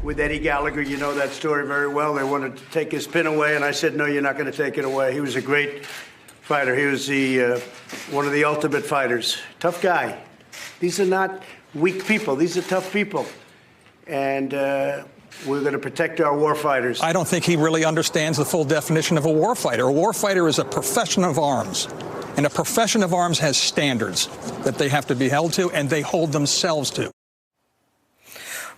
with Eddie Gallagher. You know that story very well. They wanted to take his pin away, and I said, no, you're not going to take it away. He was a great fighter. He was one of the ultimate fighters. Tough guy. These are not weak people. These are tough people. And we're going to protect our war fighters. I don't think he really understands the full definition of a war fighter. A war fighter is a profession of arms. And a profession of arms has standards that they have to be held to, and they hold themselves to.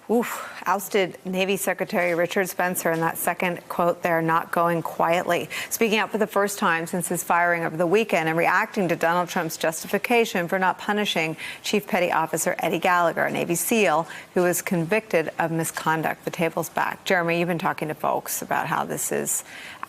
Oof. Ousted Navy Secretary Richard Spencer in that second quote there, not going quietly. Speaking out for the first time since his firing over the weekend and reacting to Donald Trump's justification for not punishing Chief Petty Officer Eddie Gallagher, a Navy SEAL who was convicted of misconduct. The table's back. Jeremy, you've been talking to folks about how this is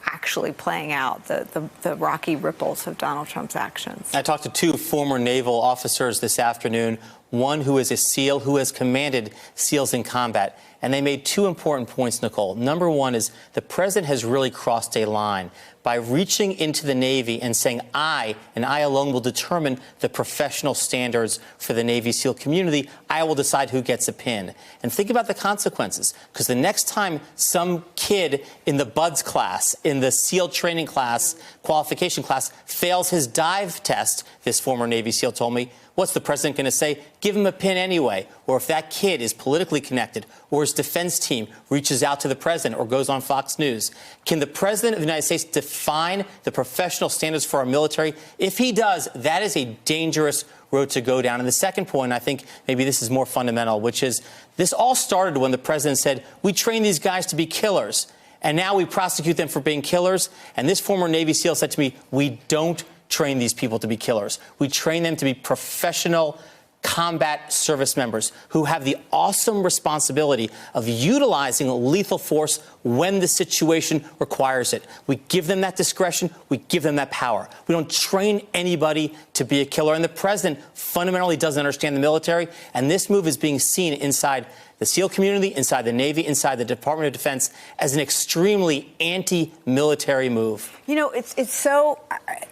actually playing out, the rocky ripples of Donald Trump's actions. I talked to two former naval officers this afternoon, one who is a SEAL who has commanded SEALs in combat. And they made two important points, Nicole. Number one is the president has really crossed a line by reaching into the Navy and saying, I, and I alone, will determine the professional standards for the Navy SEAL community. I will decide who gets a pin. And think about the consequences, because the next time some kid in the BUDS class, in the SEAL training class, qualification class, fails his dive test, this former Navy SEAL told me, what's the president going to say? Give him a pin anyway. Or if that kid is politically connected or his defense team reaches out to the president or goes on Fox News, can the president of the United States define the professional standards for our military? If he does, that is a dangerous road to go down. And the second point, I think maybe this is more fundamental, which is this all started when the president said, we train these guys to be killers. And now we prosecute them for being killers. And this former Navy SEAL said to me, we don't train these people to be killers. We train them to be professional combat service members who have the awesome responsibility of utilizing lethal force when the situation requires it. We give them that discretion. We give them that power. We don't train anybody to be a killer. And the president fundamentally doesn't understand the military. And this move is being seen inside the SEAL community, inside the Navy, inside the Department of Defense as an extremely anti-military move. You know, it's so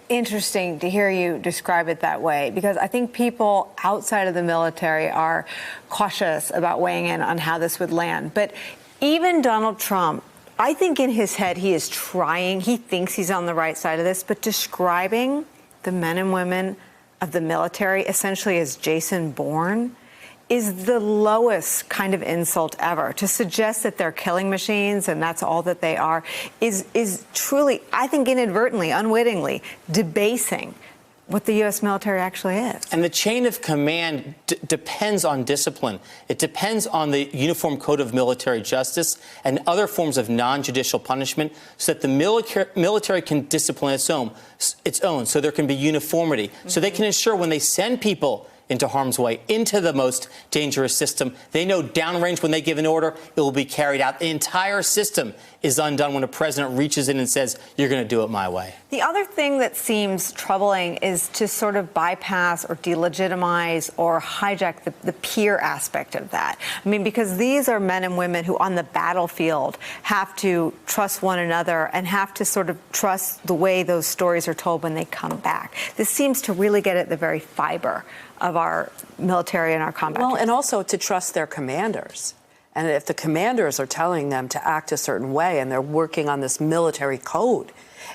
interesting to hear you describe it that way, because I think people outside of the military are cautious about weighing in on how this would land. But even Donald Trump, I think in his head he is trying, he thinks he's on the right side of this, but describing the men and women of the military essentially as Jason Bourne is the lowest kind of insult ever. To suggest that they're killing machines and that's all that they are is truly, I think, inadvertently, unwittingly debasing what the U.S. military actually is. And the chain of command depends on discipline. It depends on the Uniform Code of Military Justice and other forms of non-judicial punishment so that the military can discipline its own, so there can be uniformity. So they can ensure when they send people into harm's way, into the most dangerous system, they know downrange when they give an order, it will be carried out. The entire system is undone when a president reaches in and says, you're going to do it my way. The other thing that seems troubling is to sort of bypass or delegitimize or hijack the peer aspect of that. I mean, because these are men and women who on the battlefield have to trust one another and have to sort of trust the way those stories are told when they come back. This seems to really get at the very fiber of our military and our combat. Well, and also to trust their commanders. And if the commanders are telling them to act a certain way and they're working on this military code,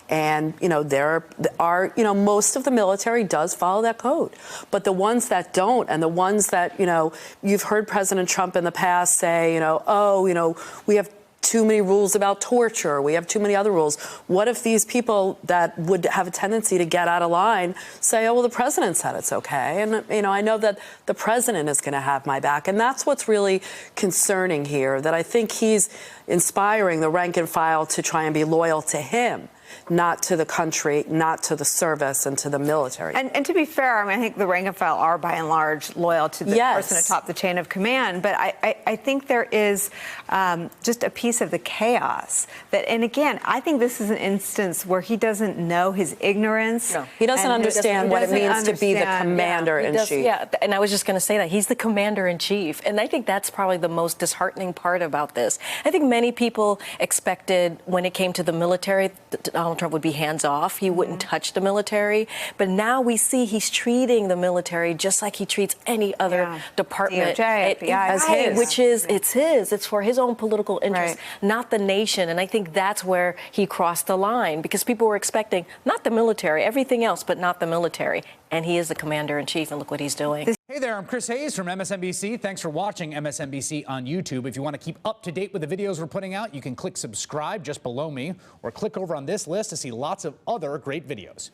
and, you know, there are, you know, most of the military does follow that code. But the ones that don't, and the ones that, you know, you've heard President Trump in the past say, you know, oh, you know, we have too many rules about torture. We have too many other rules. What if these people that would have a tendency to get out of line say, oh, well, the president said it's okay. And, you know, I know that the president is going to have my back. And that's what's really concerning here, that I think he's inspiring the rank and file to try and be loyal to him, not to the country, not to the service and to the military. And to be fair, I mean, I think the rank and file are by and large loyal to the person atop the chain of command. But I think there is just a piece of the chaos that, and again, I think this is an instance where he doesn't know his ignorance. No, he doesn't understand what it means to be the commander-in-chief. Yeah, and I was just going to say that. He's the commander-in-chief. And I think that's probably the most disheartening part about this. I think many people expected, when it came to the military, Donald Trump would be hands off. He wouldn't touch the military. But now we see he's treating the military just like he treats any other department. DOJ, FBI, as his. Which is, it's his. It's for his own political interest, Right. not the nation. And I think that's where he crossed the line, because people were expecting not the military, everything else, but not the military. And he is the commander in chief, and look what he's doing. Hey there, I'm Chris Hayes from MSNBC. Thanks for watching MSNBC on YouTube. If you want to keep up to date with the videos we're putting out, you can click subscribe just below me, or click over on this list to see lots of other great videos.